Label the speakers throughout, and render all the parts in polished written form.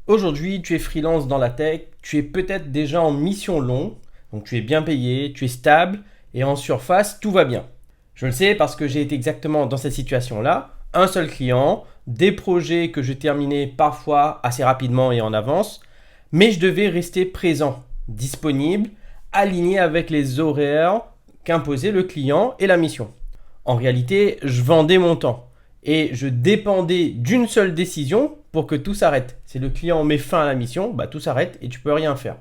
Speaker 1: Aujourd'hui, tu es freelance dans la tech, tu es peut-être déjà en mission longue, donc tu es bien payé, tu es stable et en surface, tout va bien. Je le sais parce que j'ai été exactement dans cette situation-là. Un seul client, des projets que je terminais parfois assez rapidement et en avance, mais je devais rester présent, disponible, aligné avec les horaires qu'imposait le client et la mission. En réalité, je vendais mon temps et je dépendais d'une seule décision pour que tout s'arrête. Si le client met fin à la mission, tout s'arrête et tu peux rien faire.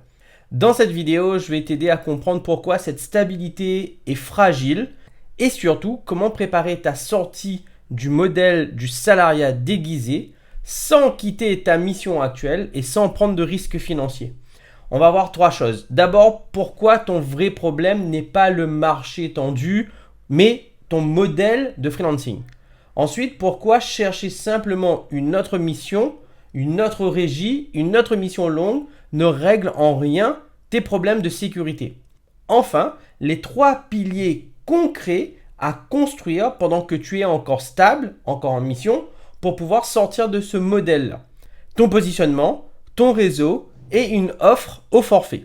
Speaker 1: Dans cette vidéo, je vais t'aider à comprendre pourquoi cette stabilité est fragile et surtout comment préparer ta sortie du modèle du salariat déguisé sans quitter ta mission actuelle et sans prendre de risques financiers. On va voir trois choses. D'abord, pourquoi ton vrai problème n'est pas le marché tendu, mais ton modèle de freelancing. Ensuite, pourquoi chercher simplement une autre mission, une autre régie, une autre mission longue ne règle en rien tes problèmes de sécurité. Enfin, les trois piliers concrets à construire pendant que tu es encore stable, encore en mission, pour pouvoir sortir de ce modèle-là. Ton positionnement, ton réseau et une offre au forfait.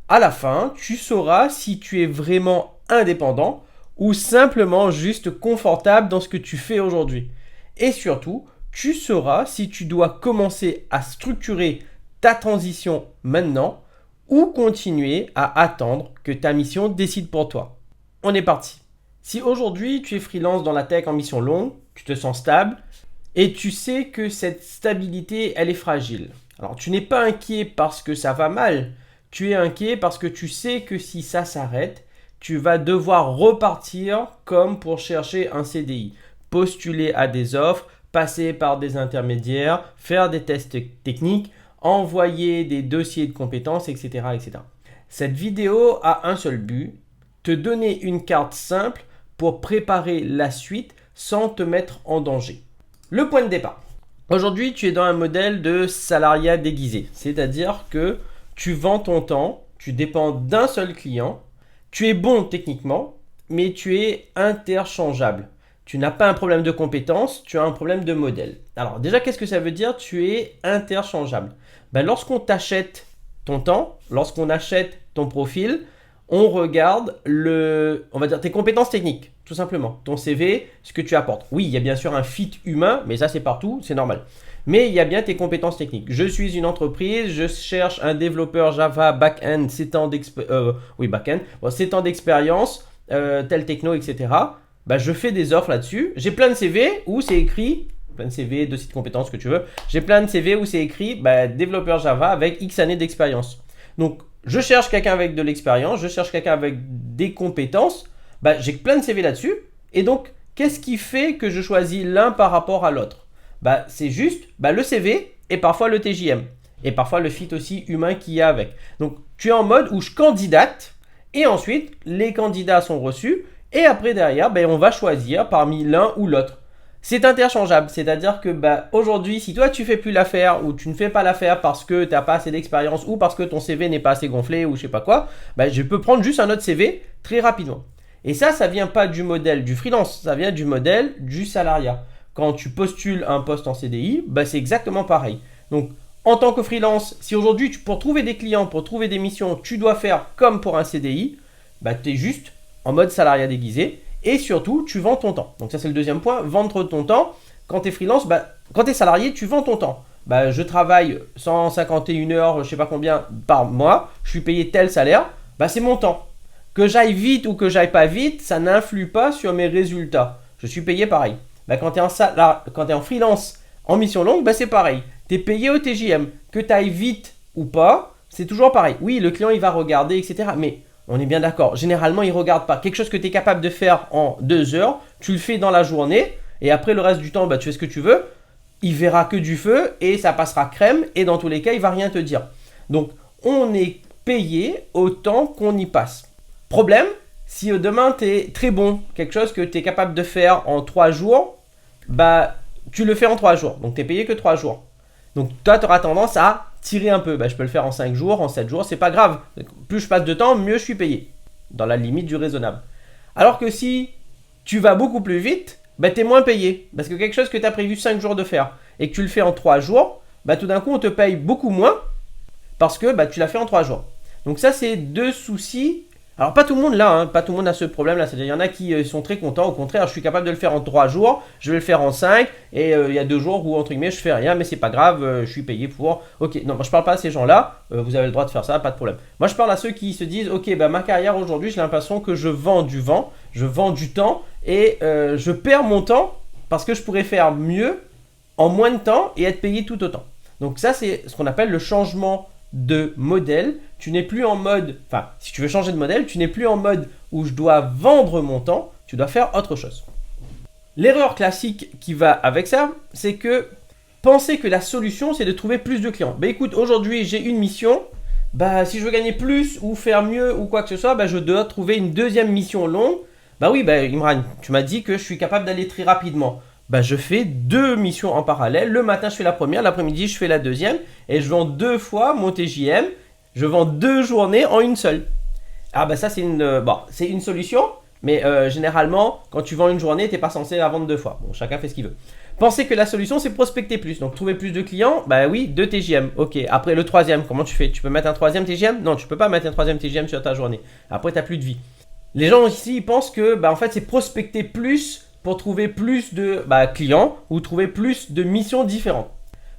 Speaker 1: À la fin, tu sauras si tu es vraiment indépendant ou simplement juste confortable dans ce que tu fais aujourd'hui. Et surtout, tu sauras si tu dois commencer à structurer ta transition maintenant ou continuer à attendre que ta mission décide pour toi. On est parti. Si aujourd'hui tu es freelance dans la tech en mission longue, tu te sens stable et tu sais que cette stabilité, elle est fragile. Alors tu n'es pas inquiet parce que ça va mal, tu es inquiet parce que tu sais que si ça s'arrête, tu vas devoir repartir comme pour chercher un CDI, postuler à des offres, passer par des intermédiaires, faire des tests techniques, envoyer des dossiers de compétences, etc., etc. Cette vidéo a un seul but, te donner une carte simple pour préparer la suite sans te mettre en danger. Le point de départ. Aujourd'hui, tu es dans un modèle de salariat déguisé, c'est-à-dire que tu vends ton temps, tu dépends d'un seul client, tu es bon techniquement, mais tu es interchangeable. Tu n'as pas un problème de compétence, tu as un problème de modèle. Alors déjà, qu'est-ce que ça veut dire? Tu es interchangeable. Lorsqu'on t'achète ton temps, lorsqu'on achète ton profil, on regarde on va dire tes compétences techniques, tout simplement. Ton CV, ce que tu apportes. Oui, il y a bien sûr un fit humain, mais ça c'est partout, c'est normal. Mais il y a bien tes compétences techniques. Je suis une entreprise, je cherche un développeur Java back-end, 7 ans d'expérience, tel techno, etc. Je fais des offres là-dessus. J'ai plein de CV où c'est écrit, plein de CV, de sites compétences, ce que tu veux. J'ai plein de CV où c'est écrit développeur Java avec X années d'expérience. Donc, je cherche quelqu'un avec de l'expérience, je cherche quelqu'un avec des compétences. J'ai plein de CV là-dessus. Et donc, qu'est-ce qui fait que je choisis l'un par rapport à l'autre? C'est juste le CV et parfois le TJM. Et parfois le fit aussi humain qu'il y a avec. Donc, tu es en mode où je candidate et ensuite, les candidats sont reçus. Et après, derrière, on va choisir parmi l'un ou l'autre. C'est interchangeable, c'est-à-dire que aujourd'hui, si toi tu fais plus l'affaire ou tu ne fais pas l'affaire parce que tu n'as pas assez d'expérience ou parce que ton CV n'est pas assez gonflé ou je sais pas quoi, je peux prendre juste un autre CV très rapidement. Et ça vient pas du modèle du freelance, ça vient du modèle du salariat. Quand tu postules un poste en CDI, c'est exactement pareil. Donc, en tant que freelance, si aujourd'hui, pour trouver des clients, pour trouver des missions, tu dois faire comme pour un CDI, tu es juste en mode salariat déguisé. Et surtout, tu vends ton temps. Donc ça, c'est le deuxième point, vendre ton temps. Quand tu es freelance, quand tu es salarié, tu vends ton temps. Je travaille 151 heures, je sais pas combien, par mois. Je suis payé tel salaire. C'est mon temps. Que j'aille vite ou que j'aille pas vite, ça n'influe pas sur mes résultats. Je suis payé pareil. Quand tu es en freelance, en mission longue, c'est pareil. Tu es payé au TJM. Que tu ailles vite ou pas, c'est toujours pareil. Oui, le client, il va regarder, etc. Mais on est bien d'accord. Généralement, il ne regarde pas. Quelque chose que tu es capable de faire en 2 heures, tu le fais dans la journée. Et après, le reste du temps, tu fais ce que tu veux. Il verra que du feu et ça passera crème. Et dans tous les cas, il ne va rien te dire. Donc, on est payé autant qu'on y passe. Problème, si demain, tu es très bon, quelque chose que tu es capable de faire en 3 jours, tu le fais en 3 jours. Donc, tu es payé que 3 jours. Donc, toi, tu auras tendance à tirer un peu. Je peux le faire en 5 jours, en 7 jours, c'est pas grave. Plus je passe de temps, mieux je suis payé. Dans la limite du raisonnable. Alors que si tu vas beaucoup plus vite, tu es moins payé. Parce que quelque chose que tu as prévu 5 jours de faire et que tu le fais en 3 jours, bah, tout d'un coup, on te paye beaucoup moins parce que bah, tu l'as fait en 3 jours. Donc ça, c'est deux soucis. Alors pas tout le monde là, hein, pas tout le monde a ce problème-là. C'est-à-dire, il y en a qui sont très contents. Au contraire, je suis capable de le faire en 3 jours, je vais le faire en 5, et il y a 2 jours où, entre guillemets, je fais rien, mais c'est pas grave, je suis payé pour... Ok, non, moi je parle pas à ces gens-là, vous avez le droit de faire ça, pas de problème. Moi je parle à ceux qui se disent, ok, bah ma carrière aujourd'hui, j'ai l'impression que je vends du vent, je vends du temps, et je perds mon temps parce que je pourrais faire mieux en moins de temps et être payé tout autant. Donc ça, c'est ce qu'on appelle le changement de modèle. Tu n'es plus en mode, enfin, si tu veux changer de modèle, tu n'es plus en mode où je dois vendre mon temps, tu dois faire autre chose. L'erreur classique qui va avec ça, c'est que penser que la solution, c'est de trouver plus de clients. Bah écoute, aujourd'hui, j'ai une mission. Bah si je veux gagner plus ou faire mieux ou quoi que ce soit, bah je dois trouver une deuxième mission longue. Bah oui, bah Imran, tu m'as dit que je suis capable d'aller très rapidement. Bah je fais 2 missions en parallèle. Le matin, je fais la première, l'après-midi, je fais la deuxième. Et je vends 2 fois mon TJM. Je vends 2 journées en une seule. Ah bah ça, c'est une solution. Mais généralement, quand tu vends une journée, tu n'es pas censé la vendre 2 fois. Bon, chacun fait ce qu'il veut. Pensez que la solution, c'est prospecter plus. Donc, trouver plus de clients, bah oui, 2 TJM. Ok, après le troisième, comment tu fais? Tu peux mettre un troisième TJM? Non, tu peux pas mettre un troisième TJM sur ta journée. Après, tu n'as plus de vie. Les gens ici, ils pensent que en fait, c'est prospecter plus pour trouver plus de clients ou trouver plus de missions différentes.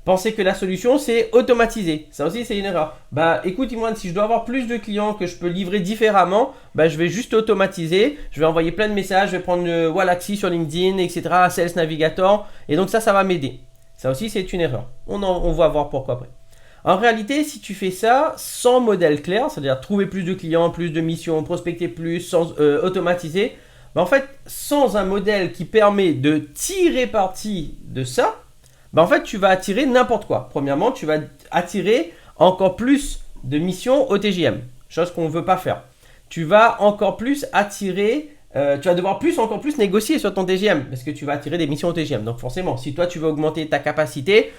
Speaker 1: Pensez que la solution, c'est automatiser. Ça aussi, c'est une erreur. Écoute, Imran, si je dois avoir plus de clients que je peux livrer différemment, je vais juste automatiser. Je vais envoyer plein de messages. Je vais prendre le Wallaxy sur LinkedIn, etc. Sales Navigator. Et donc ça va m'aider. Ça aussi, c'est une erreur. On va voir pourquoi après. En réalité, si tu fais ça sans modèle clair, c'est-à-dire trouver plus de clients, plus de missions, prospecter plus, sans automatiser, en fait, sans un modèle qui permet de tirer parti de ça, en fait, tu vas attirer n'importe quoi. Premièrement, tu vas attirer encore plus de missions au TJM, chose qu'on ne veut pas faire. Tu vas encore plus attirer, tu vas devoir encore plus négocier sur ton TJM, parce que tu vas attirer des missions au TJM. Donc forcément, si toi tu veux augmenter ta capacité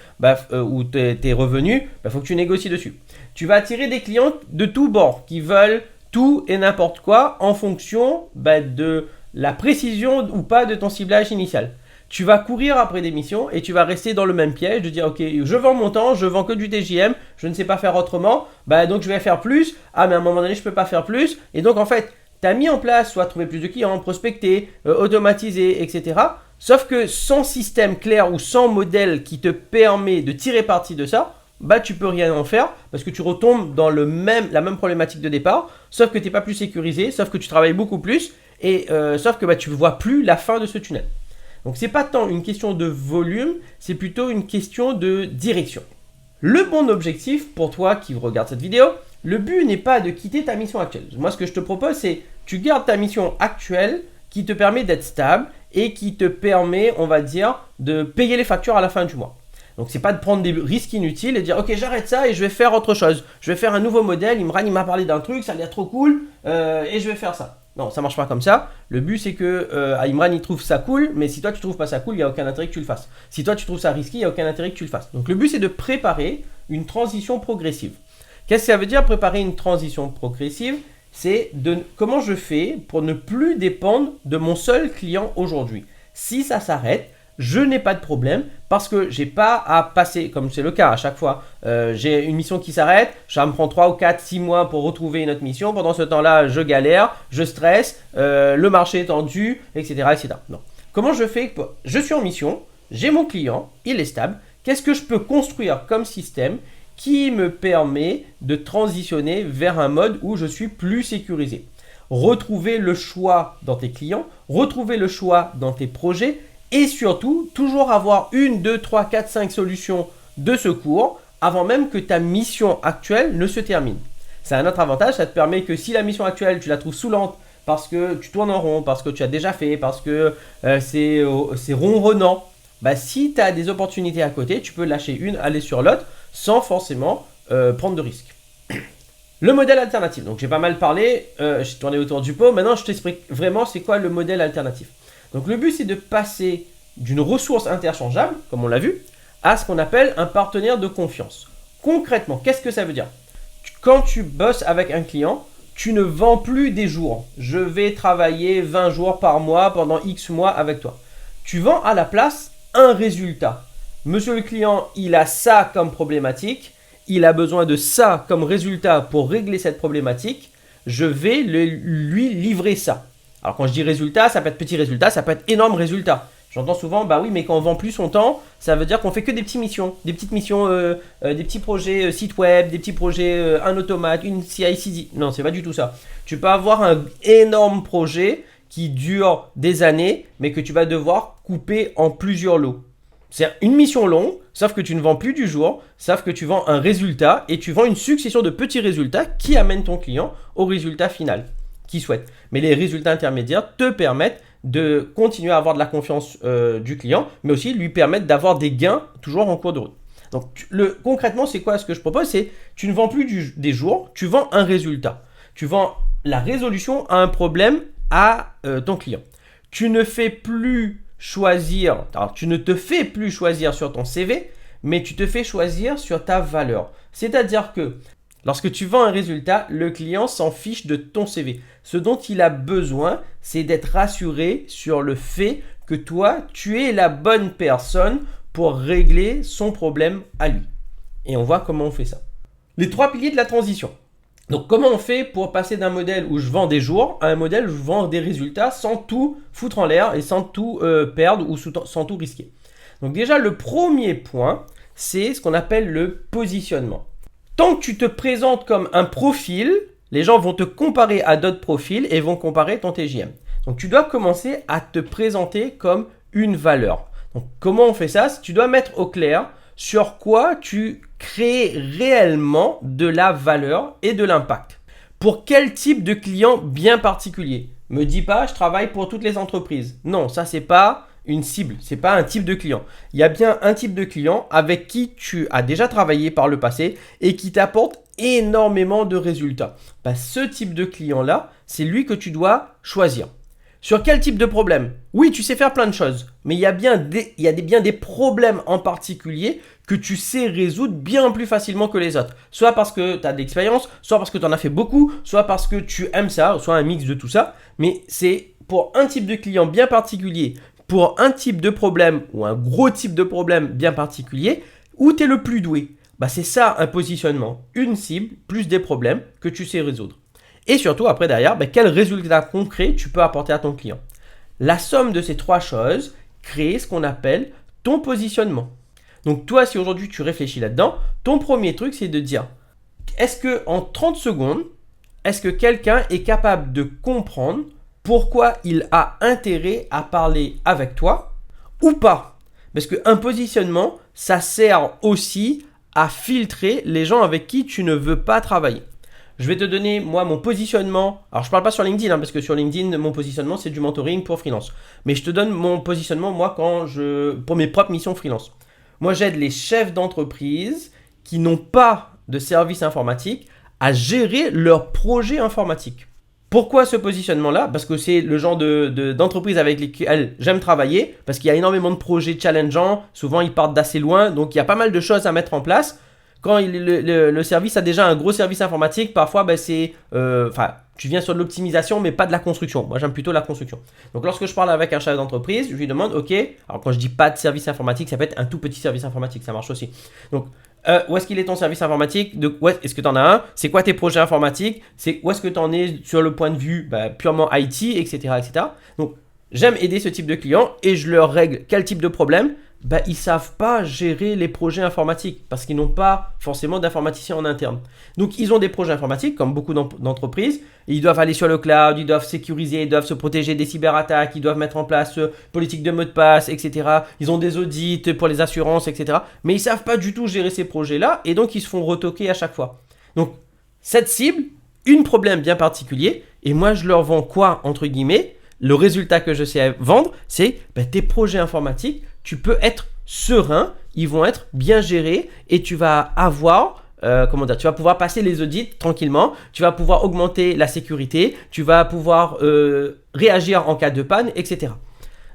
Speaker 1: ou tes revenus, faut que tu négocies dessus. Tu vas attirer des clients de tous bords qui veulent tout et n'importe quoi en fonction de la précision ou pas de ton ciblage initial. Tu vas courir après des missions et tu vas rester dans le même piège de dire ok, je vends mon temps, je vends que du TJM, je ne sais pas faire autrement, donc je vais faire plus, mais à un moment donné je ne peux pas faire plus, et donc en fait tu as mis en place soit trouver plus de clients, prospecter, automatiser, etc. Sauf que sans système clair ou sans modèle qui te permet de tirer parti de ça, tu peux rien en faire parce que tu retombes dans la même problématique de départ, sauf que tu n'es pas plus sécurisé, sauf que tu travailles beaucoup plus, et sauf que tu ne vois plus la fin de ce tunnel. Donc ce n'est pas tant une question de volume, c'est plutôt une question de direction. Le bon objectif pour toi qui regarde cette vidéo, le but n'est pas de quitter ta mission actuelle. Moi ce que je te propose c'est tu gardes ta mission actuelle qui te permet d'être stable et qui te permet, on va dire, de payer les factures à la fin du mois. Donc c'est pas de prendre des risques inutiles et de dire ok j'arrête ça et je vais faire autre chose. Je vais faire un nouveau modèle, Imran il m'a parlé d'un truc, ça a l'air trop cool et je vais faire ça. Non, ça marche pas comme ça. Le but c'est que Imran il trouve ça cool, mais si toi tu trouves pas ça cool, il n'y a aucun intérêt que tu le fasses. Si toi tu trouves ça risqué, il n'y a aucun intérêt que tu le fasses. Donc le but c'est de préparer une transition progressive. Qu'est-ce que ça veut dire préparer une transition progressive? C'est comment je fais pour ne plus dépendre de mon seul client aujourd'hui. Si ça s'arrête, je n'ai pas de problème parce que j'ai pas à passer, comme c'est le cas à chaque fois, j'ai une mission qui s'arrête, ça me prend 3 ou 4, 6 mois pour retrouver une autre mission. Pendant ce temps-là, je galère, je stresse, le marché est tendu, etc. etc. Non. Comment je fais? Je suis en mission, j'ai mon client, il est stable. Qu'est-ce que je peux construire comme système qui me permet de transitionner vers un mode où je suis plus sécurisé? Retrouver le choix dans tes clients, retrouver le choix dans tes projets, et surtout, toujours avoir 1, 2, 3, 4, 5 solutions de secours avant même que ta mission actuelle ne se termine. C'est un autre avantage, ça te permet que si la mission actuelle, tu la trouves saoulante parce que tu tournes en rond, parce que tu as déjà fait, parce que c'est ronronnant, si tu as des opportunités à côté, tu peux lâcher une, aller sur l'autre sans forcément prendre de risques. Le modèle alternatif, donc j'ai pas mal parlé, j'ai tourné autour du pot, maintenant je t'explique vraiment c'est quoi le modèle alternatif. Donc le but c'est de passer d'une ressource interchangeable, comme on l'a vu, à ce qu'on appelle un partenaire de confiance. Concrètement, qu'est-ce que ça veut dire? Quand tu bosses avec un client, tu ne vends plus des jours. Je vais travailler 20 jours par mois pendant X mois avec toi. Tu vends à la place un résultat. Monsieur le client, il a ça comme problématique, il a besoin de ça comme résultat pour régler cette problématique, je vais lui livrer ça. Alors quand je dis résultat, ça peut être petit résultat, ça peut être énorme résultat. J'entends souvent, bah oui, mais quand on vend plus son temps, ça veut dire qu'on fait que des petites missions, des petits projets site web, des petits projets un automate, une CI/CD. Non, c'est pas du tout ça. Tu peux avoir un énorme projet qui dure des années, mais que tu vas devoir couper en plusieurs lots. C'est une mission longue, sauf que tu ne vends plus du jour, sauf que tu vends un résultat et tu vends une succession de petits résultats qui amènent ton client au résultat final qu'il souhaite. Mais les résultats intermédiaires te permettent de continuer à avoir de la confiance du client, mais aussi lui permettre d'avoir des gains toujours en cours de route. Donc concrètement, c'est quoi ce que je propose? C'est tu ne vends plus des jours, tu vends un résultat. Tu vends la résolution à un problème à ton client. Tu ne fais plus choisir, alors tu ne te fais plus choisir sur ton CV, mais tu te fais choisir sur ta valeur. C'est-à-dire que lorsque tu vends un résultat, le client s'en fiche de ton CV. Ce dont il a besoin, c'est d'être rassuré sur le fait que toi, tu es la bonne personne pour régler son problème à lui. Et on voit comment on fait ça. Les 3 piliers de la transition. Donc, comment on fait pour passer d'un modèle où je vends des jours à un modèle où je vends des résultats sans tout foutre en l'air et sans tout perdre ou sans tout risquer? Donc déjà, le premier point, c'est ce qu'on appelle le positionnement. Tant que tu te présentes comme un profil, les gens vont te comparer à d'autres profils et vont comparer ton TJM. Donc, tu dois commencer à te présenter comme une valeur. Donc, comment on fait ça? Tu dois mettre au clair sur quoi tu crées réellement de la valeur et de l'impact. Pour quel type de client bien particulier? Me dis pas, je travaille pour toutes les entreprises. Non, ça c'est pas une cible, c'est pas un type de client. Il y a bien un type de client avec qui tu as déjà travaillé par le passé et qui t'apporte énormément de résultats. Ce type de client-là, c'est lui que tu dois choisir. Sur quel type de problème? Oui, tu sais faire plein de choses, mais il y a bien des problèmes en particulier que tu sais résoudre bien plus facilement que les autres. Soit parce que tu as de l'expérience, soit parce que tu en as fait beaucoup, soit parce que tu aimes ça, soit un mix de tout ça. Mais c'est pour un type de client bien particulier, pour un type de problème ou un gros type de problème bien particulier, où tu es le plus doué. C'est ça un positionnement, une cible plus des problèmes que tu sais résoudre. Et surtout, après, derrière, quel résultat concret tu peux apporter à ton client. La somme de ces 3 choses crée ce qu'on appelle ton positionnement. Donc, toi, si aujourd'hui tu réfléchis là-dedans, ton premier truc, c'est de dire, est-ce que en 30 secondes, est-ce que quelqu'un est capable de comprendre pourquoi il a intérêt à parler avec toi ou pas? Parce qu'un positionnement, ça sert aussi à filtrer les gens avec qui tu ne veux pas travailler. Je vais te donner, moi, mon positionnement. Alors, je ne parle pas sur LinkedIn, parce que sur LinkedIn, mon positionnement, c'est du mentoring pour freelance. Mais je te donne mon positionnement, moi, pour mes propres missions freelance. Moi, j'aide les chefs d'entreprise qui n'ont pas de service informatique à gérer leur projet informatique. Pourquoi ce positionnement-là? Parce que c'est le genre d'entreprise avec lesquelles j'aime travailler, parce qu'il y a énormément de projets challengeants. Souvent, ils partent d'assez loin, donc il y a pas mal de choses à mettre en place. Quand le service a déjà un gros service informatique, parfois tu viens sur de l'optimisation, mais pas de la construction. Moi, j'aime plutôt la construction. Donc, lorsque je parle avec un chef d'entreprise, je lui demande, ok, alors quand je dis pas de service informatique, ça peut être un tout petit service informatique, ça marche aussi. Donc, où est-ce qu'il est ton service informatique? Est-ce que tu en as un? C'est quoi tes projets informatiques? Où est-ce que tu en es sur le point de vue purement IT, etc., etc. Donc, j'aime aider ce type de clients et je leur règle quel type de problème. Ils ne savent pas gérer les projets informatiques parce qu'ils n'ont pas forcément d'informaticiens en interne. Donc, ils ont des projets informatiques comme beaucoup d'entreprises. Ils doivent aller sur le cloud, ils doivent sécuriser, ils doivent se protéger des cyberattaques, ils doivent mettre en place politique de mot de passe, etc. Ils ont des audits pour les assurances, etc. Mais ils ne savent pas du tout gérer ces projets-là et donc ils se font retoquer à chaque fois. Donc, cette cible, un problème bien particulier et moi, je leur vends quoi, entre guillemets? Le résultat que je sais vendre, c'est tes projets informatiques. Tu peux être serein, ils vont être bien gérés et tu vas avoir, tu vas pouvoir passer les audits tranquillement, tu vas pouvoir augmenter la sécurité, tu vas pouvoir réagir en cas de panne, etc.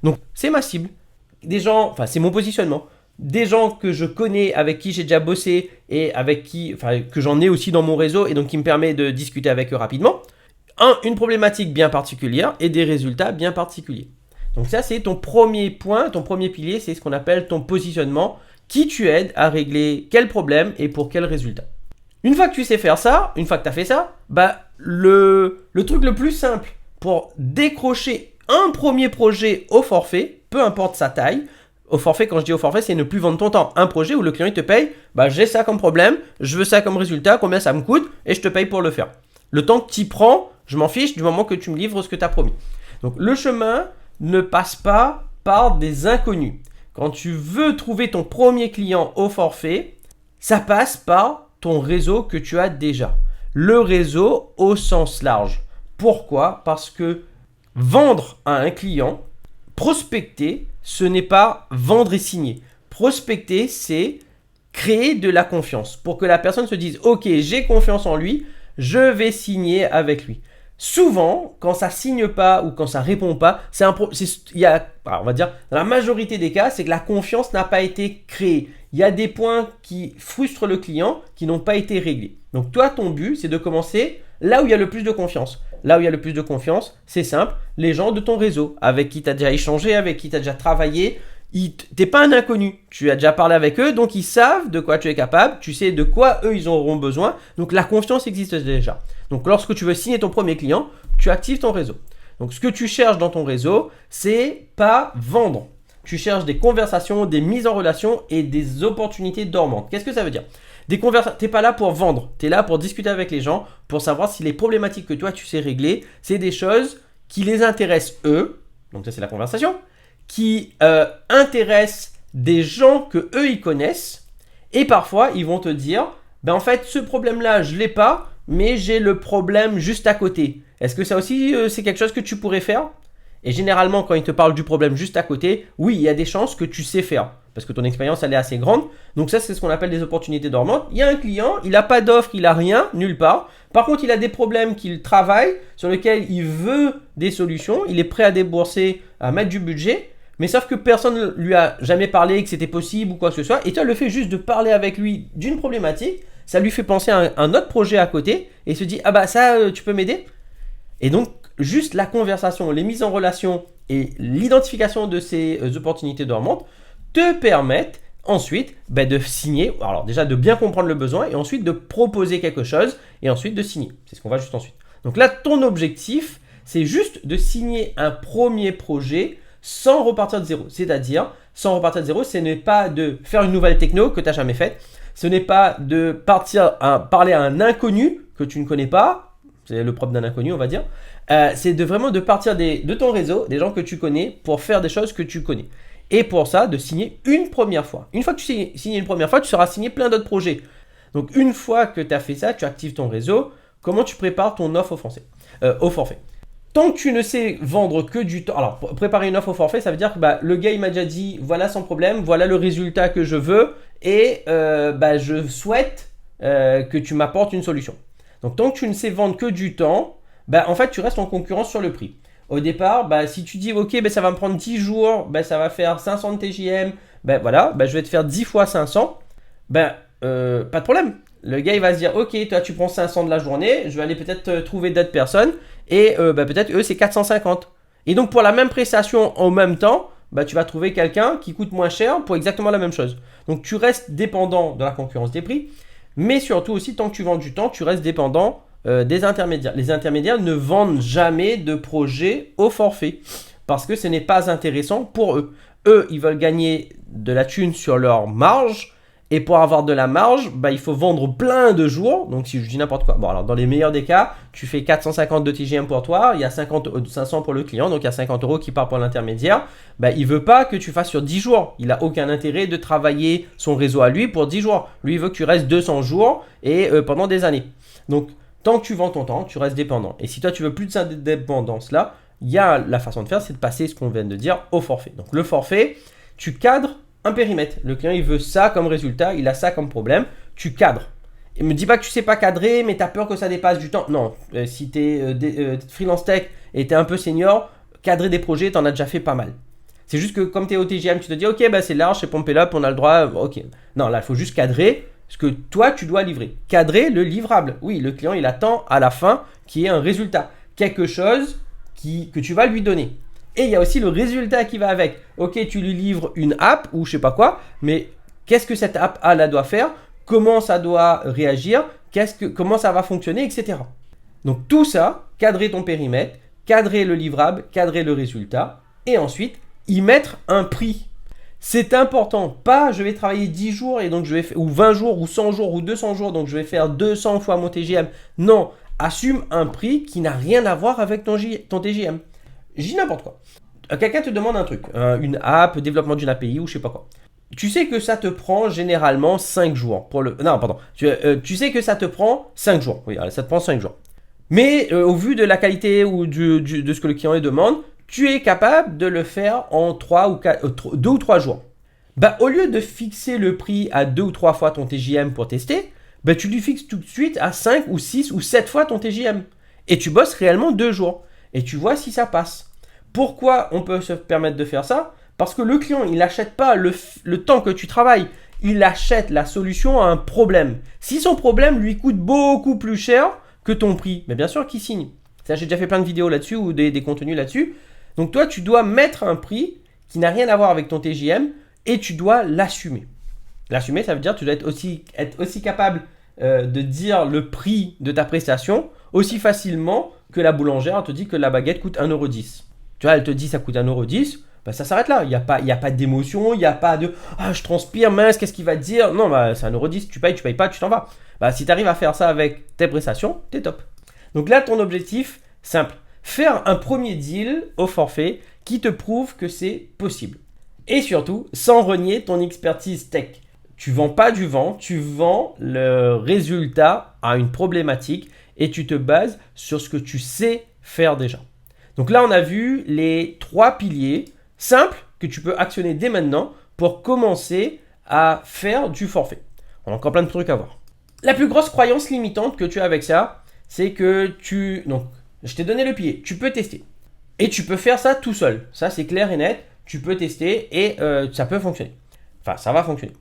Speaker 1: Donc, c'est ma cible. C'est mon positionnement. Des gens que je connais, avec qui j'ai déjà bossé et avec que j'en ai aussi dans mon réseau et donc qui me permet de discuter avec eux rapidement. Une problématique bien particulière et des résultats bien particuliers. Donc ça, c'est ton premier point, ton premier pilier, c'est ce qu'on appelle ton positionnement qui tu aides à régler quel problème et pour quel résultat. Une fois que tu sais faire ça, une fois que tu as fait ça, le truc le plus simple pour décrocher un premier projet au forfait, peu importe sa taille, au forfait, quand je dis au forfait, c'est ne plus vendre ton temps. Un projet où le client il te paye, j'ai ça comme problème, je veux ça comme résultat, combien ça me coûte et je te paye pour le faire. Le temps que tu y prends, je m'en fiche du moment que tu me livres ce que tu as promis. Donc le chemin ne passe pas par des inconnus. Quand tu veux trouver ton premier client au forfait, ça passe par ton réseau que tu as déjà. Le réseau au sens large. Pourquoi ? Parce que vendre à un client, prospecter, ce n'est pas vendre et signer. Prospecter, c'est créer de la confiance pour que la personne se dise « Ok, j'ai confiance en lui, je vais signer avec lui ». Souvent, quand ça signe pas ou quand ça répond pas, on va dire, dans la majorité des cas, c'est que la confiance n'a pas été créée. Il y a des points qui frustrent le client qui n'ont pas été réglés. Donc toi, ton but, c'est de commencer là où il y a le plus de confiance. Là où il y a le plus de confiance, c'est simple, les gens de ton réseau, avec qui tu as déjà échangé, avec qui tu as déjà travaillé, tu n'es pas un inconnu. Tu as déjà parlé avec eux, donc ils savent de quoi tu es capable, tu sais de quoi eux ils auront besoin. Donc la confiance existe déjà. Donc lorsque tu veux signer ton premier client, tu actives ton réseau. Donc ce que tu cherches dans ton réseau, c'est pas vendre. Tu cherches des conversations, des mises en relation et des opportunités dormantes. Qu'est-ce que ça veut dire ? Tu n'es pas là pour vendre, tu es là pour discuter avec les gens, pour savoir si les problématiques que toi tu sais régler, c'est des choses qui les intéressent eux, donc ça c'est la conversation, qui intéressent des gens que eux ils connaissent, et parfois ils vont te dire, en fait ce problème-là je l'ai pas, mais j'ai le problème juste à côté. Est-ce que ça aussi c'est quelque chose que tu pourrais faire ? Et généralement, quand ils te parlent du problème juste à côté, oui, il y a des chances que tu sais faire. Parce que ton expérience, elle est assez grande. Donc ça, c'est ce qu'on appelle des opportunités dormantes. Il y a un client, il n'a pas d'offre, il n'a rien, nulle part. Par contre, il a des problèmes qu'il travaille, sur lesquels il veut des solutions. Il est prêt à débourser, à mettre du budget. Mais sauf que personne ne lui a jamais parlé que c'était possible ou quoi que ce soit. Et toi, le fait juste de parler avec lui d'une problématique, ça lui fait penser à un autre projet à côté. Et il se dit, tu peux m'aider ? Et donc, juste la conversation, les mises en relation et l'identification de ces opportunités dormantes te permettent ensuite de signer, alors déjà de bien comprendre le besoin et ensuite de proposer quelque chose et ensuite de signer. C'est ce qu'on va juste ensuite. Donc là, ton objectif, c'est juste de signer un premier projet sans repartir de zéro. C'est-à-dire, sans repartir de zéro, ce n'est pas de faire une nouvelle techno que tu n'as jamais faite. Ce n'est pas de parler à un inconnu que tu ne connais pas. C'est le propre d'un inconnu, on va dire. C'est vraiment de partir de ton réseau, des gens que tu connais, pour faire des choses que tu connais. Et pour ça, de signer une première fois. Une fois que tu signes une première fois, tu sauras signer plein d'autres projets. Donc, une fois que tu as fait ça, tu actives ton réseau. Comment tu prépares ton offre au forfait. Tant que tu ne sais vendre que du temps. Alors, pour préparer une offre au forfait, ça veut dire que le gars, il m'a déjà dit, voilà son problème, voilà le résultat que je veux. Et je souhaite que tu m'apportes une solution. Donc, tant que tu ne sais vendre que du temps, en fait, tu restes en concurrence sur le prix. Au départ, si tu dis, ok, ça va me prendre 10 jours, ça va faire 500 de TJM, je vais te faire 10 fois 500, pas de problème. Le gars, il va se dire, ok, toi, tu prends 500 de la journée, je vais aller peut-être trouver d'autres personnes, et peut-être eux, c'est 450. Et donc, pour la même prestation en même temps, tu vas trouver quelqu'un qui coûte moins cher pour exactement la même chose. Donc, tu restes dépendant de la concurrence des prix, mais surtout aussi, tant que tu vends du temps, tu restes dépendant des intermédiaires. Les intermédiaires ne vendent jamais de projet au forfait parce que ce n'est pas intéressant pour eux. Eux, ils veulent gagner de la thune sur leur marge et pour avoir de la marge, il faut vendre plein de jours. Donc, si je dis n'importe quoi. Bon, alors dans les meilleurs des cas, tu fais 450 de TGM pour toi, il y a 500 pour le client, donc il y a 50 € qui part pour l'intermédiaire. Il ne veut pas que tu fasses sur 10 jours. Il n'a aucun intérêt de travailler son réseau à lui pour 10 jours. Lui, il veut que tu restes 200 jours et pendant des années. Donc, tant que tu vends ton temps, tu restes dépendant. Et si toi, tu veux plus de cette dépendance-là, il y a la façon de faire, c'est de passer ce qu'on vient de dire au forfait. Donc, le forfait, tu cadres un périmètre. Le client, il veut ça comme résultat, il a ça comme problème. Tu cadres. Et me dis pas que tu sais pas cadrer, mais tu as peur que ça dépasse du temps. Non, si tu es freelance tech et tu es un peu senior, cadrer des projets, tu en as déjà fait pas mal. C'est juste que comme tu es au TGM, tu te dis, ok, c'est large, c'est pompé up, on a le droit, ok. Non, là, il faut juste cadrer ce que toi, tu dois livrer. Cadrer le livrable. Oui, le client, il attend à la fin qu'il y ait un résultat. Quelque chose que tu vas lui donner. Et il y a aussi le résultat qui va avec. Ok, tu lui livres une app ou je sais pas quoi, mais qu'est-ce que cette app A là doit faire, comment ça doit réagir, comment ça va fonctionner, etc. Donc tout ça, cadrer ton périmètre, cadrer le livrable, cadrer le résultat, et ensuite y mettre un prix. C'est important, pas je vais travailler 10 jours et donc ou 20 jours ou 100 jours ou 200 jours, donc je vais faire 200 fois mon TJM. Non, assume un prix qui n'a rien à voir avec ton TJM. Je dis n'importe quoi. Quelqu'un te demande un truc, une app, développement d'une API ou je sais pas quoi. Tu sais que ça te prend généralement 5 jours pour le... Non, pardon. Tu sais que ça te prend 5 jours. Oui, ça te prend 5 jours. Mais au vu de la qualité ou de ce que le client demande, tu es capable de le faire en 2 ou 3 jours. Bah, au lieu de fixer le prix à 2 ou 3 fois ton TJM pour tester, bah, tu lui fixes tout de suite à 5 ou 6 ou 7 fois ton TJM. Et tu bosses réellement 2 jours. Et tu vois si ça passe. Pourquoi on peut se permettre de faire ça? Parce que le client, il n'achète pas le temps que tu travailles. Il achète la solution à un problème. Si son problème lui coûte beaucoup plus cher que ton prix, mais bien sûr qu'il signe. Ça, j'ai déjà fait plein de vidéos là-dessus ou des contenus là-dessus. Donc toi, tu dois mettre un prix qui n'a rien à voir avec ton TJM et tu dois l'assumer. L'assumer, ça veut dire que tu dois être aussi capable de dire le prix de ta prestation aussi facilement que la boulangère te dit que la baguette coûte 1,10 €. Tu vois, elle te dit ça coûte 1,10 €, bah ça s'arrête là. Il n'y a pas d'émotion, il n'y a pas de « Ah, je transpire, mince, qu'est-ce qu'il va te dire ?» Non, bah c'est 1,10 €, tu payes pas, tu t'en vas. Bah, si tu arrives à faire ça avec tes prestations, t'es top. Donc là, ton objectif, simple. Faire un premier deal au forfait qui te prouve que c'est possible. Et surtout, sans renier ton expertise tech. Tu vends pas du vent, tu vends le résultat à une problématique et tu te bases sur ce que tu sais faire déjà. Donc là, on a vu les 3 piliers simples que tu peux actionner dès maintenant pour commencer à faire du forfait. On a encore plein de trucs à voir. La plus grosse croyance limitante que tu as avec ça, c'est que donc, je t'ai donné le pilier, tu peux tester. Et tu peux faire ça tout seul. Ça, c'est clair et net. Tu peux tester et ça peut fonctionner. Enfin, ça va fonctionner.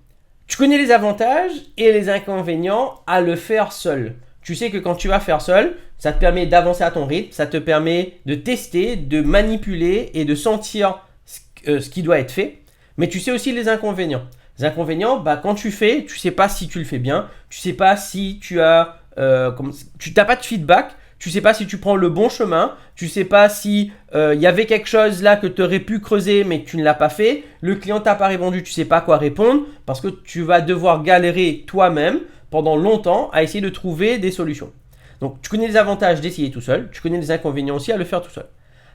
Speaker 1: Tu connais les avantages et les inconvénients à le faire seul. Tu sais que quand tu vas faire seul, ça te permet d'avancer à ton rythme, ça te permet de tester, de manipuler et de sentir ce qui doit être fait. Mais tu sais aussi les inconvénients. Les inconvénients, bah, quand tu fais, tu ne sais pas si tu le fais bien, tu ne sais pas si tu as... tu n'as pas de feedback, tu ne sais pas si tu prends le bon chemin, tu ne sais pas si y avait quelque chose là que tu aurais pu creuser mais que tu ne l'as pas fait, le client t'a pas répondu, tu ne sais pas quoi répondre parce que tu vas devoir galérer toi-même pendant longtemps à essayer de trouver des solutions. Donc tu connais les avantages d'essayer tout seul, tu connais les inconvénients aussi à le faire tout seul.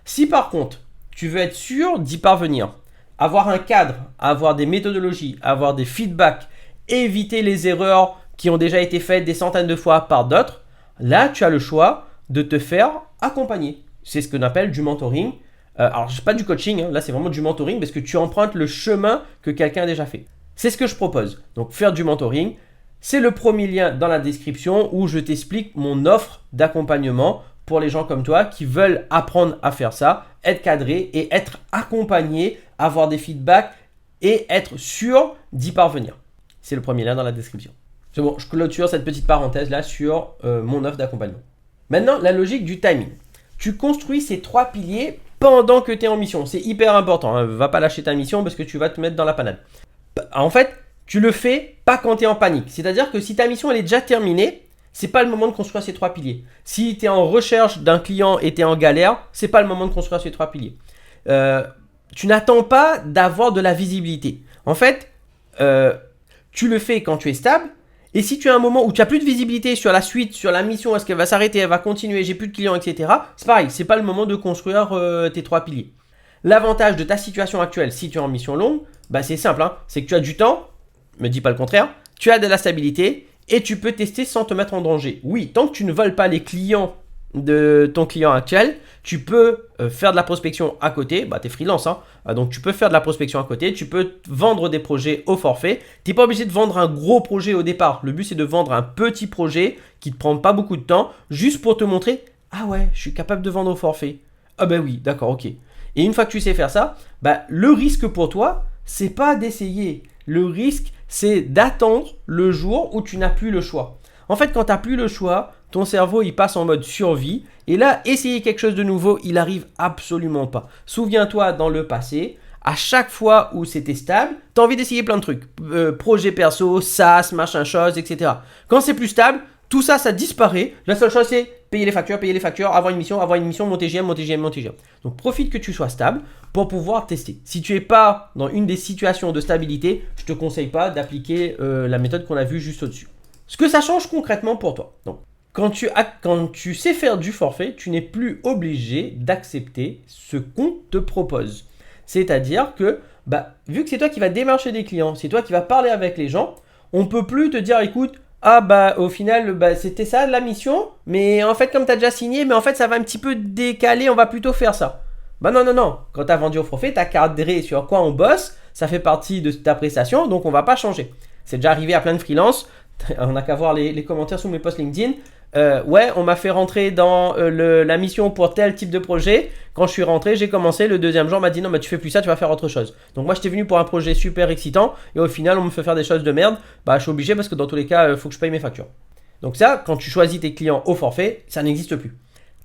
Speaker 1: Si par contre tu veux être sûr d'y parvenir, avoir un cadre, avoir des méthodologies, avoir des feedbacks, éviter les erreurs qui ont déjà été faites des centaines de fois par d'autres, là tu as le choix de te faire accompagner. C'est ce qu'on appelle du mentoring. Alors, pas du coaching, hein, là c'est vraiment du mentoring parce que tu empruntes le chemin que quelqu'un a déjà fait. C'est ce que je propose. Donc, faire du mentoring, c'est le premier lien dans la description où je t'explique mon offre d'accompagnement pour les gens comme toi qui veulent apprendre à faire ça, être cadrés et être accompagnés, avoir des feedbacks et être sûr d'y parvenir. C'est le premier lien dans la description. C'est bon, je clôture cette petite parenthèse là sur mon offre d'accompagnement. Maintenant, la logique du timing. Tu construis ces 3 piliers pendant que tu es en mission. C'est hyper important. Ne va pas lâcher ta mission parce que tu vas te mettre dans la panade. En fait, tu le fais pas quand tu es en panique. C'est-à-dire que si ta mission elle est déjà terminée, c'est pas le moment de construire ces 3 piliers. Si tu es en recherche d'un client et tu es en galère, c'est pas le moment de construire ces 3 piliers. Tu n'attends pas d'avoir de la visibilité. En fait, tu le fais quand tu es stable. Et si tu as un moment où tu n'as plus de visibilité sur la suite, sur la mission, est-ce qu'elle va s'arrêter, elle va continuer, j'ai plus de clients, etc. C'est pareil, c'est pas le moment de construire tes 3 piliers. L'avantage de ta situation actuelle, si tu es en mission longue, bah c'est simple, hein, c'est que tu as du temps, me dis pas le contraire, tu as de la stabilité et tu peux tester sans te mettre en danger. Oui, tant que tu ne voles pas les clients de ton client actuel, tu peux faire de la prospection à côté, bah tu es freelance, hein, donc tu peux faire de la prospection à côté, tu peux vendre des projets au forfait, tu n'es pas obligé de vendre un gros projet au départ, le but c'est de vendre un petit projet qui ne te prend pas beaucoup de temps, juste pour te montrer, ah ouais, je suis capable de vendre au forfait, ah ben oui, d'accord, ok. Et une fois que tu sais faire ça, bah, le risque pour toi, c'est pas d'essayer, le risque c'est d'attendre le jour où tu n'as plus le choix. En fait, quand tu n'as plus le choix, ton cerveau il passe en mode survie et là, essayer quelque chose de nouveau, il arrive absolument pas. Souviens-toi dans le passé, à chaque fois où c'était stable, tu as envie d'essayer plein de trucs. Projet perso, SaaS, machin chose, etc. Quand c'est plus stable, tout ça, ça disparaît. La seule chose, c'est payer les factures, avoir une mission, mon TGM. Donc, profite que tu sois stable pour pouvoir tester. Si tu n'es pas dans une des situations de stabilité, je ne te conseille pas d'appliquer la méthode qu'on a vue juste au-dessus. Ce que ça change concrètement pour toi. Donc, quand tu sais faire du forfait, tu n'es plus obligé d'accepter ce qu'on te propose. C'est-à-dire que, vu que c'est toi qui vas démarcher des clients, c'est toi qui vas parler avec les gens, on ne peut plus te dire, écoute, au final, c'était ça la mission, mais en fait, comme tu as déjà signé, mais en fait, ça va un petit peu décaler, on va plutôt faire ça. Non. Quand tu as vendu au forfait, tu as cadré sur quoi on bosse, ça fait partie de ta prestation, donc on ne va pas changer. C'est déjà arrivé à plein de freelances, on n'a qu'à voir les commentaires sous mes posts LinkedIn. On m'a fait rentrer dans la mission pour tel type de projet. Quand je suis rentré, j'ai commencé. Le deuxième jour, on m'a dit non, mais tu fais plus ça, tu vas faire autre chose. Donc moi, j'étais venu pour un projet super excitant et au final, on me fait faire des choses de merde. Je suis obligé parce que dans tous les cas, il faut que je paye mes factures. Donc ça, quand tu choisis tes clients au forfait, ça n'existe plus.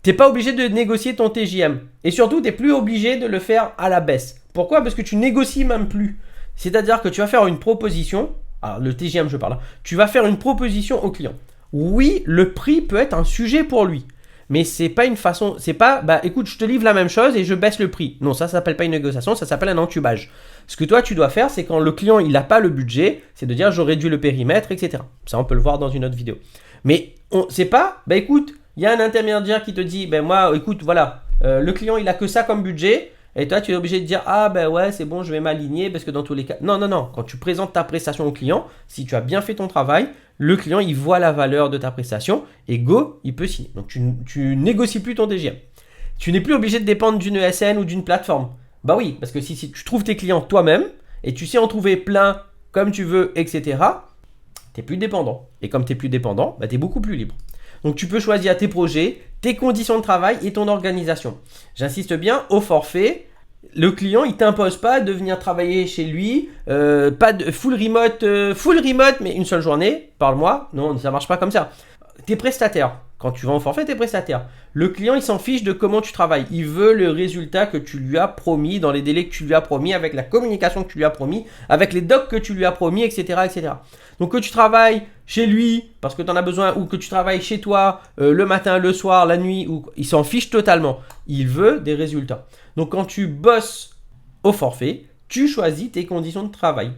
Speaker 1: T'es pas obligé de négocier ton TJM et surtout, t'es plus obligé de le faire à la baisse. Pourquoi? Parce que tu négocies même plus. C'est-à-dire que tu vas faire une proposition. Alors le TJM, je parle. Tu vas faire une proposition au client. Oui, le prix peut être un sujet pour lui. Mais c'est pas une façon, c'est pas, écoute, je te livre la même chose et je baisse le prix. Non, ça s'appelle pas une négociation, ça s'appelle un entubage. Ce que toi, tu dois faire, c'est quand le client, il n'a pas le budget, c'est de dire, je réduis le périmètre, etc. Ça, on peut le voir dans une autre vidéo. Mais c'est pas, écoute, il y a un intermédiaire qui te dit, moi, écoute, voilà, le client, il a que ça comme budget. Et toi, tu es obligé de dire, c'est bon, je vais m'aligner parce que dans tous les cas... Non. Quand tu présentes ta prestation au client, si tu as bien fait ton travail, le client, il voit la valeur de ta prestation et go, il peut signer. Donc, tu négocies plus ton TGM. Tu n'es plus obligé de dépendre d'une ESN ou d'une plateforme. Oui, parce que si tu trouves tes clients toi-même et tu sais en trouver plein comme tu veux, etc., tu n'es plus dépendant. Et comme tu n'es plus dépendant, tu es beaucoup plus libre. Donc, tu peux choisir tes projets, tes conditions de travail et ton organisation. J'insiste bien, au forfait, le client, il ne t'impose pas de venir travailler chez lui, pas de full remote, mais une seule journée par mois. Non, ça ne marche pas comme ça. Tu es prestataire. Quand tu vas au forfait, tu es prestataire. Le client, il s'en fiche de comment tu travailles. Il veut le résultat que tu lui as promis, dans les délais que tu lui as promis, avec la communication que tu lui as promis, avec les docs que tu lui as promis, etc. etc. Donc que tu travailles chez lui parce que tu en as besoin ou que tu travailles chez toi le matin, le soir, la nuit, il s'en fiche totalement. Il veut des résultats. Donc quand tu bosses au forfait, tu choisis tes conditions de travail.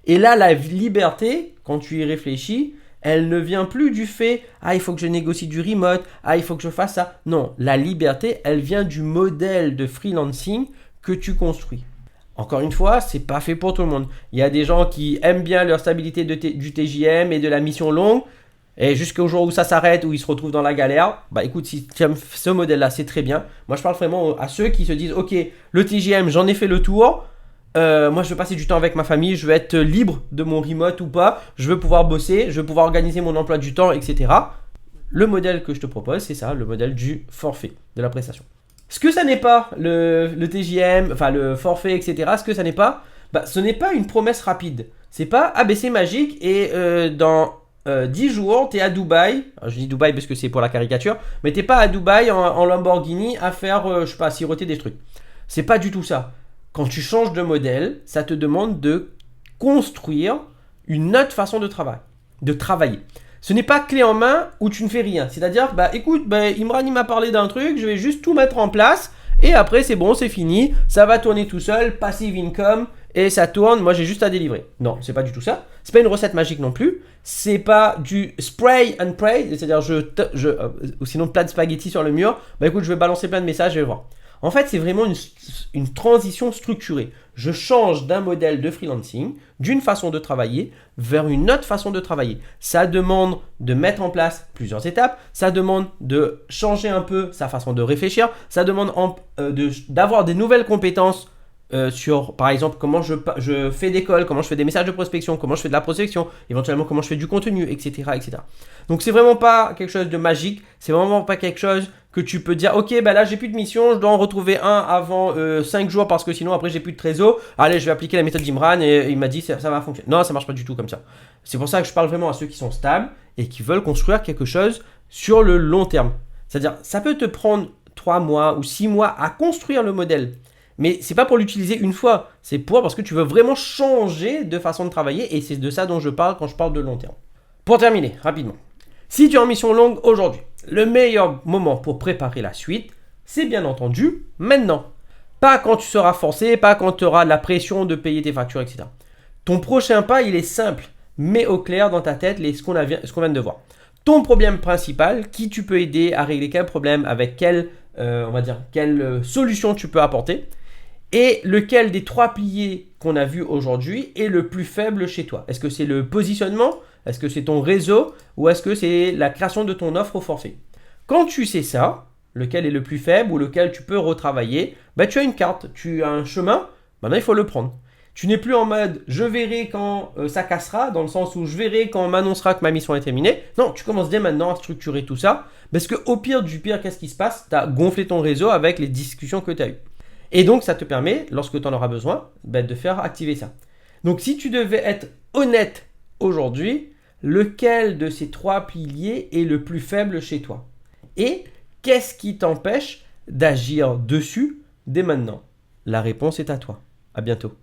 Speaker 1: Et là, la liberté, quand tu y réfléchis, elle ne vient plus du fait « il faut que je négocie du remote, il faut que je fasse ça ». Non, la liberté, elle vient du modèle de freelancing que tu construis. Encore une fois, c'est pas fait pour tout le monde. Il y a des gens qui aiment bien leur stabilité du TJM et de la mission longue. Et jusqu'au jour où ça s'arrête, où ils se retrouvent dans la galère, écoute, si tu aimes ce modèle-là, c'est très bien. Moi, je parle vraiment à ceux qui se disent « Ok, le TJM, j'en ai fait le tour. Moi, je veux passer du temps avec ma famille. Je veux être libre de mon remote ou pas. Je veux pouvoir bosser. Je veux pouvoir organiser mon emploi du temps, etc. » Le modèle que je te propose, c'est ça, le modèle du forfait, de la prestation. Ce que ça n'est pas, le TJM, enfin le forfait, etc. Ce que ça n'est pas, ce n'est pas une promesse rapide. C'est pas « c'est magique et dans 10 jours, tu es à Dubaï. » Je dis Dubaï parce que c'est pour la caricature. Mais tu n'es pas à Dubaï en Lamborghini à faire, je sais pas, siroter des trucs. C'est pas du tout ça. Quand tu changes de modèle, ça te demande de construire une autre façon de travailler. Ce n'est pas clé en main où tu ne fais rien. C'est-à-dire, écoute, Imran il m'a parlé d'un truc, je vais juste tout mettre en place et après c'est bon, c'est fini, ça va tourner tout seul, passive income et ça tourne, moi j'ai juste à délivrer. Non, c'est pas du tout ça. C'est pas une recette magique non plus. C'est pas du spray and pray, c'est-à-dire ou sinon plein de spaghettis sur le mur. Écoute, je vais balancer plein de messages, je vais voir. En fait, c'est vraiment une transition structurée. Je change d'un modèle de freelancing, d'une façon de travailler, vers une autre façon de travailler. Ça demande de mettre en place plusieurs étapes. Ça demande de changer un peu sa façon de réfléchir. Ça demande d'avoir des nouvelles compétences sur, par exemple, comment je fais des calls, comment je fais des messages de prospection, comment je fais de la prospection, éventuellement comment je fais du contenu, etc. etc. Donc, c'est vraiment pas quelque chose de magique. C'est vraiment pas quelque chose que tu peux dire, ok, là j'ai plus de mission, je dois en retrouver un avant 5 jours parce que sinon après j'ai plus de trésor. Allez, je vais appliquer la méthode d'Imran et il m'a dit ça va fonctionner. Non, ça marche pas du tout comme ça. C'est pour ça que je parle vraiment à ceux qui sont stables et qui veulent construire quelque chose sur le long terme. C'est-à-dire, ça peut te prendre 3 mois ou 6 mois à construire le modèle. Mais c'est pas pour l'utiliser une fois, c'est parce que tu veux vraiment changer de façon de travailler et c'est de ça dont je parle quand je parle de long terme. Pour terminer, rapidement. Si tu es en mission longue aujourd'hui, le meilleur moment pour préparer la suite, c'est bien entendu maintenant. Pas quand tu seras forcé, pas quand tu auras la pression de payer tes factures, etc. Ton prochain pas, il est simple. Mets au clair dans ta tête ce qu'on vient de voir. Ton problème principal, qui tu peux aider à régler quel problème, avec quelle solution tu peux apporter, et lequel des 3 piliers qu'on a vus aujourd'hui est le plus faible chez toi. Est-ce que c'est le positionnement? Est-ce que c'est ton réseau? Ou est-ce que c'est la création de ton offre au forfait? Quand tu sais ça, lequel est le plus faible ou lequel tu peux retravailler, tu as une carte, tu as un chemin, maintenant il faut le prendre. Tu n'es plus en mode je verrai quand ça cassera, dans le sens où je verrai quand on m'annoncera que ma mission est terminée. Non, tu commences dès maintenant à structurer tout ça, parce qu'au pire du pire, qu'est-ce qui se passe? Tu as gonflé ton réseau avec les discussions que tu as eues. Et donc, ça te permet, lorsque tu en auras besoin, de faire activer ça. Donc, si tu devais être honnête aujourd'hui, lequel de ces 3 piliers est le plus faible chez toi? Et qu'est-ce qui t'empêche d'agir dessus dès maintenant? La réponse est à toi. À bientôt.